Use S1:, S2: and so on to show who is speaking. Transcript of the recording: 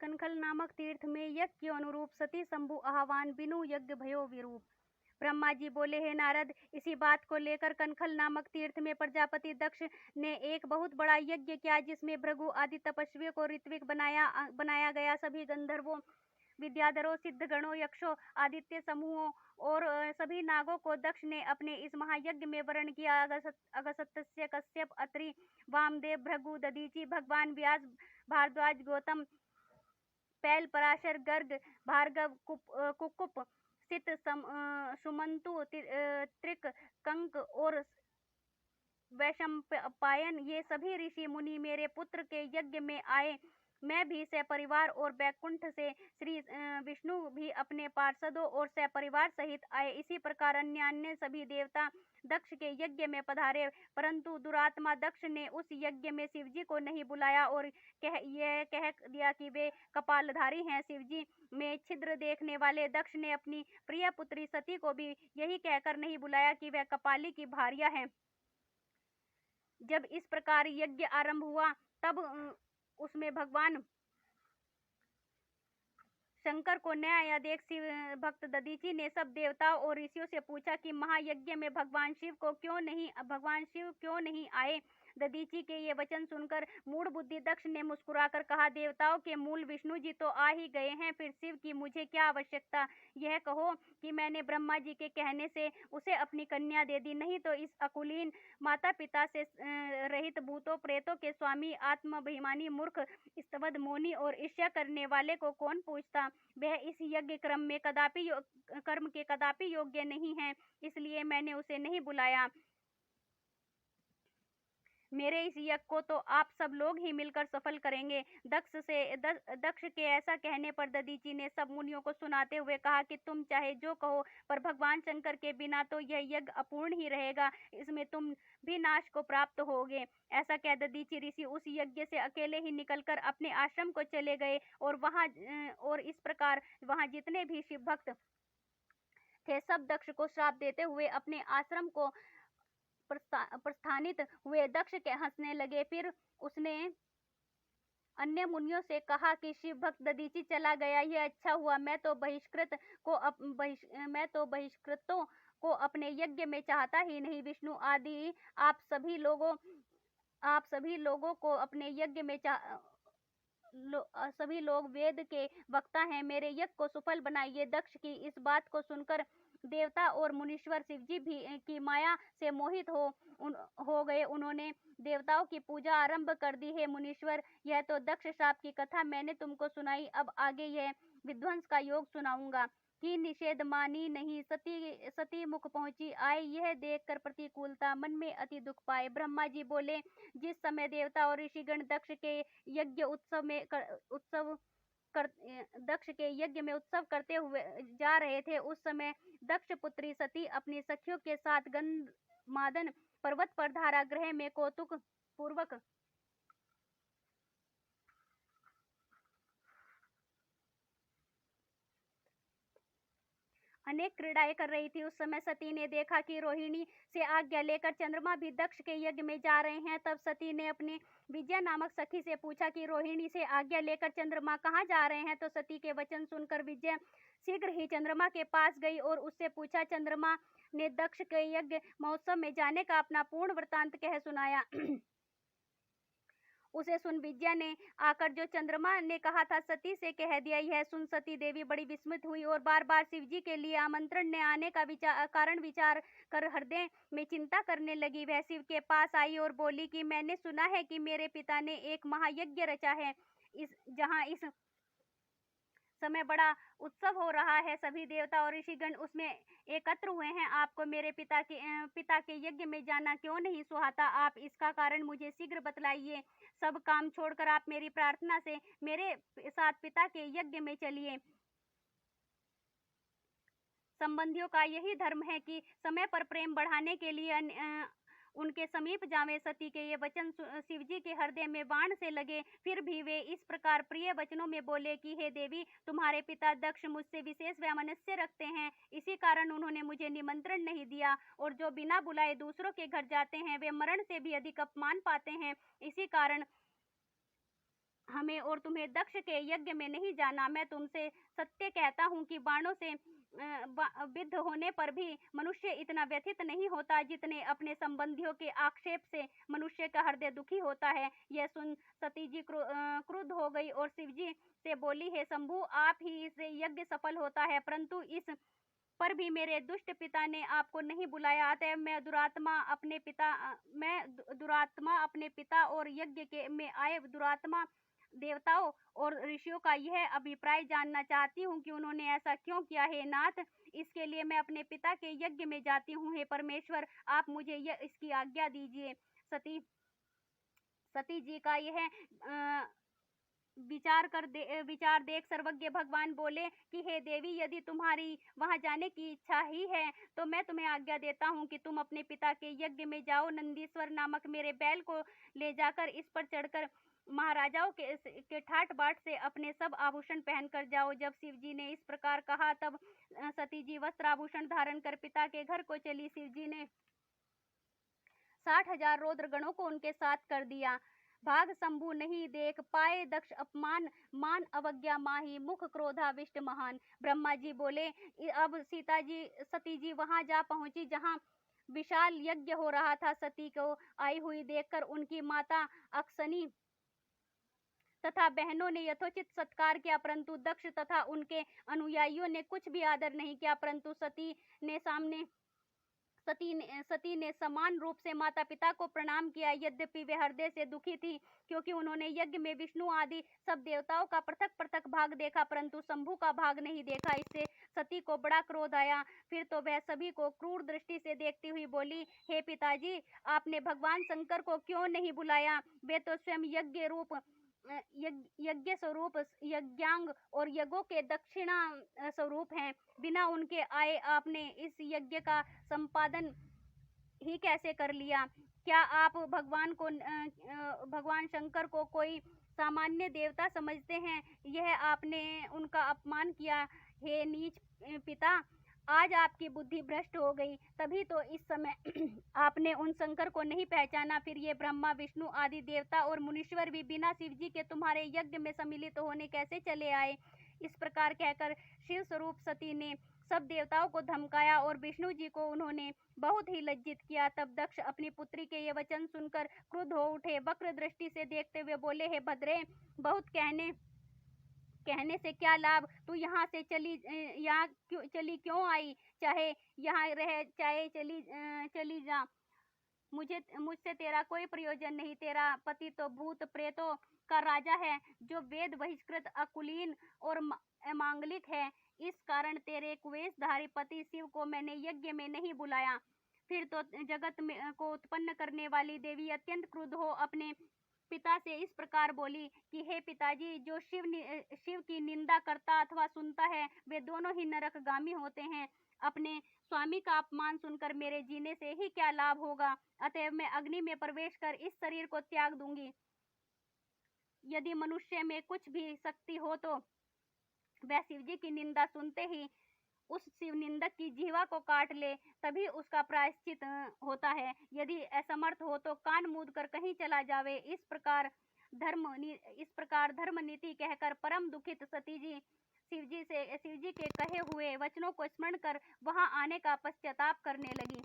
S1: कनखल नामक तीर्थ में यज्ञ के अनुरूप सती शंभु आह्वान बिनु यज्ञ भयो विरूप। ब्रह्मा जी बोले, हे नारद, इसी बात को लेकर कनखल नामक तीर्थ में प्रजापति दक्ष ने एक बहुत बड़ा यज्ञ किया, जिसमें भृगु आदि तपस्वियों को ऋत्विक बनाया गया। सभी गंधर्वों, विद्याधरों, सिद्धगणों, यक्षों, आदित्य समूहों और सभी नागों को दक्ष ने अपने इस महायज्ञ में वर्ण किया। अगस्त्य, कश्यप, अत्रि, वामदेव, भृगु, दधीचि, भगवान व्यास, भारद्वाज, गौतम, पैल, पराशर, गर्ग, भार्गव, कुकुप, सित, सुमंतु, त्रिक, कंक और वैशंपायन, ये सभी ऋषि मुनि मेरे पुत्र के यज्ञ में आए। मैं भी सपरिवार और बैकुंठ से श्री विष्णु भी अपने पार्षदों और सपरिवार सहित आए। इसी प्रकार अन्य सभी देवता दक्ष के यज्ञ में पधारे, परंतु दुरात्मा दक्ष ने उस यज्ञ में शिवजी को नहीं बुलाया और यह कह दिया कि वे कपालधारी हैं। शिवजी में छिद्र देखने वाले दक्ष ने अपनी प्रिय पुत्री सती को भी यही कहकर नहीं बुलाया कि वह कपाली की भार्या है। जब इस प्रकार यज्ञ आरंभ हुआ, तब उसमें भगवान शंकर को न आया देख शिव भक्त दधीचि ने सब देवताओं और ऋषियों से पूछा कि महायज्ञ में भगवान शिव क्यों नहीं आए। दधीचि के ये वचन सुनकर मूढ़ बुद्धि दक्ष ने मुस्कुराकर कहा, देवताओं के मूल विष्णु जी तो आ ही गए हैं, फिर शिव की मुझे क्या आवश्यकता। यह कहो कि मैंने ब्रह्मा जी के कहने से उसे अपनी कन्या दे दी, नहीं तो इस अकुलीन माता पिता से रहित भूतों प्रेतों के स्वामी आत्माभिमानी मूर्ख स्तवद मौनी और ईर्ष्या करने वाले को कौन पूछता। वह इस यज्ञ कर्म के कदापि योग्य नहीं है, इसलिए मैंने उसे नहीं बुलाया। मेरे इस यज्ञ को तो आप सब लोग ही मिलकर सफल करेंगे। दक्ष के ऐसा कहने पर दधीचि ने सब मुनियों को सुनाते हुए कहा कि तुम चाहे जो कहो, पर भगवान शंकर के बिना तो यह यज्ञ अपूर्ण ही रहेगा, इसमें तुम भी नाश को प्राप्त होगे। ऐसा कह दधीचि ऋषि उस यज्ञ से अकेले ही निकलकर अपने आश्रम को चले गए और इस प्रकार वहां जितने भी शिव भक्त थे सब दक्ष को श्राप देते हुए अपने आश्रम को प्रस्थानित हुए। दक्ष के हंसने लगे। फिर उसने अन्य मुनियों से कहा कि शिव भक्त दधीचि चला गया, यह अच्छा हुआ। मैं तो बहिष्कृतों को अपने यज्ञ में चाहता ही नहीं। विष्णु आदि आप सभी लोगों को अपने यज्ञ में सभी लोग वेद के वक्ता हैं, मेरे यज्ञ को सफल बनाइए। दक्ष की इस बात को सुनकर देवता और मुनीश्वर शिवजी भी की माया से मोहित हो गए। उन्होंने देवताओं की पूजा आरंभ कर दी। हे मुनीश्वर, यह तो दक्ष शाप की कथा मैंने तुमको सुनाई, अब आगे यह विध्वंस का योग सुनाऊंगा। कि निषेध मानी नहीं, सती मुख पहुंची आए, यह देखकर प्रतिकूलता, मन में अति दुख पाए। ब्रह्मा जी बोले, जिस समय देवता और ऋषिगण दक्ष के यज्ञ उत्सव करते हुए जा रहे थे, उस समय दक्ष पुत्री सती अपनी सखियों के साथ गंधमादन पर्वत पर धारागृह में कौतुक पूर्वक अनेक क्रीड़ाएं कर रही थी। उस समय सती ने देखा कि रोहिणी से आज्ञा लेकर चंद्रमा भी दक्ष के यज्ञ में जा रहे हैं। तब सती ने अपनी विजया नामक सखी से पूछा कि रोहिणी से आज्ञा लेकर चंद्रमा कहाँ जा रहे हैं। तो सती के वचन सुनकर विजया शीघ्र ही चंद्रमा के पास गई और उससे पूछा। चंद्रमा ने दक्ष के यज्ञ महोत्सव में जाने का अपना पूर्ण वृतांत कह सुनाया। उसे सुन विजया ने आकर जो चंद्रमा ने कहा था सती से कह दिया। यह सुन सती देवी बड़ी विस्मित हुई और बार बार शिवजी के लिए आमंत्रण ने आने का कारण विचार कर हृदय में चिंता करने लगी। वह शिव के पास आई और बोली कि मैंने सुना है कि मेरे पिता ने एक महायज्ञ रचा है, जहाँ इस समय बड़ा उत्सव हो रहा है। सभी देवता और ऋषिगण उसमें एकत्र हुए हैं। आपको मेरे पिता के यज्ञ में जाना क्यों नहीं सुहाता? आप इसका कारण मुझे शीघ्र बतलाइए। सब काम छोड़कर आप मेरी प्रार्थना से मेरे साथ पिता के यज्ञ में चलिए। संबंधियों का यही धर्म है कि समय पर प्रेम बढ़ाने के लिए उनके समीप जावे। सती के ये वचन शिवजी के हृदय में बाण से लगे। फिर भी वे इस प्रकार प्रिय वचनों में बोले कि हे देवी, तुम्हारे पिता दक्ष मुझसे विशेष वैमनस्य रखते हैं, इसी कारण उन्होंने मुझे निमंत्रण नहीं दिया, और जो बिना बुलाए दूसरों के घर जाते हैं वे मरण से भी अधिक अपमान पाते हैं। इसी कारण हमें और तुम्हें दक्ष के यज्ञ में नहीं जाना। मैं तुमसे सत्य कहता हूँ कि बाणों से विद्ध होने पर भी मनुष्य इतना व्यथित नहीं होता जितने अपने संबंधियों के आक्षेप से मनुष्य का हृदय दुखी होता है। यह सुन सती जी क्रुद्ध हो गई और शिव जी से बोली, हे शंभु, आप ही से यज्ञ सफल होता है, परंतु इस पर भी मेरे दुष्ट पिता ने आपको नहीं बुलाया। अतः मैं दुरात्मा अपने पिता और यज्ञ के में आए दुरात्मा देवताओं और ऋषियों का यह अभिप्राय जानना चाहती हूँ कि उन्होंने ऐसा क्यों किया। हे नाथ, इसके लिए मैं अपने पिता के यज्ञ में जाती हूँ। हे परमेश्वर, आप मुझे इसकी आज्ञा दीजिए। सती जी का यह विचार देख सर्वज्ञ भगवान बोले कि हे देवी, यदि तुम्हारी वहां जाने की इच्छा ही है तो मैं तुम्हें आज्ञा देता हूँ कि तुम अपने पिता के यज्ञ में जाओ। नंदीश्वर नामक मेरे बैल को ले जाकर इस पर चढ़कर महाराजाओं के ठाट बाट से अपने सब आभूषण पहनकर जाओ। जब शिव जी ने इस प्रकार कहा तब सती जी वस्त्र आभूषण धारण कर पिता के घर को चली। शिव जी ने 60,000 रौद्र गणों को उनके साथ कर दिया। भाग शंभु नहीं देख पाए दक्ष अपमान, मान अवज्ञा माही, मुख क्रोधाविष्ट महान। ब्रह्मा जी बोले, अब सती जी वहां जा पहुंची जहां विशाल यज्ञ हो रहा था। सती को आई हुई देखकर उनकी माता अक्षनी तथा बहनों ने यथोचित सत्कार किया, परंतु दक्ष तथा उनके अनुयायियों ने कुछ भी आदर नहीं किया। परंतु सती ने समान रूप से माता पिता को प्रणाम किया। यद्यपि वे हृदय से दुखी थी क्योंकि उन्होंने यज्ञ में विष्णु आदि सब देवताओं का पृथक पृथक भाग देखा, परंतु शंभु का भाग नहीं देखा। इससे सती को बड़ा क्रोध आया। फिर तो वह सभी को क्रूर दृष्टि से देखती हुई बोली, हे पिताजी, आपने भगवान शंकर को क्यों नहीं बुलाया? वे तो स्वयं यज्ञ स्वरूप यज्ञांग और यज्ञों के दक्षिणा स्वरूप हैं। बिना उनके आए आपने इस यज्ञ का संपादन ही कैसे कर लिया? क्या आप भगवान शंकर को कोई सामान्य देवता समझते हैं? यह आपने उनका अपमान किया। हे नीच पिता, आज आपकी बुद्धि भ्रष्ट हो गई, तभी तो इस समय आपने उन शंकर को नहीं पहचाना। फिर ये ब्रह्मा विष्णु आदि देवता और मुनीश्वर भी बिना शिव जी के तुम्हारे यज्ञ में सम्मिलित होने कैसे चले आए? इस प्रकार कहकर शिव स्वरूप सती ने सब देवताओं को धमकाया और विष्णु जी को उन्होंने बहुत ही लज्जित किया। तब दक्ष अपनी पुत्री के ये वचन सुनकर क्रुद्ध हो उठे। वक्र दृष्टि से देखते हुए बोले, हे भद्रे, बहुत कहने से क्या लाभ? तू यहाँ से चली क्यों आई? चाहे यहाँ रह, चाहे चली जा, मुझसे तेरा कोई प्रयोजन नहीं। तेरा पति तो भूत प्रेतों का राजा है, जो वेद बहिष्कृत, अकुलीन और अमांगलिक है। इस कारण तेरे कुवेशधारी पति शिव को मैंने यज्ञ में नहीं बुलाया। फिर तो जगत को उत्पन्न करने वाली देवी अत्यंत क्रुद्ध हो अपने पिता से इस प्रकार बोली कि हे पिताजी, जो शिव की निंदा करता अथवा सुनता है वे दोनों ही नरकगामी होते हैं। अपने स्वामी का अपमान सुनकर मेरे जीने से ही क्या लाभ होगा? अतएव मैं अग्नि में प्रवेश कर इस शरीर को त्याग दूंगी। यदि मनुष्य में कुछ भी शक्ति हो तो वह शिव जी की निंदा सुनते ही उस शिव निंदक की जीवा को काट ले, तभी उसका प्रायश्चित होता है। यदि असमर्थ हो तो कान मूंद कर कहीं चला जावे। इस प्रकार धर्म नीति कहकर परम दुखित सती जी शिव जी के कहे हुए वचनों को स्मरण कर वहां आने का पश्चाताप करने लगी।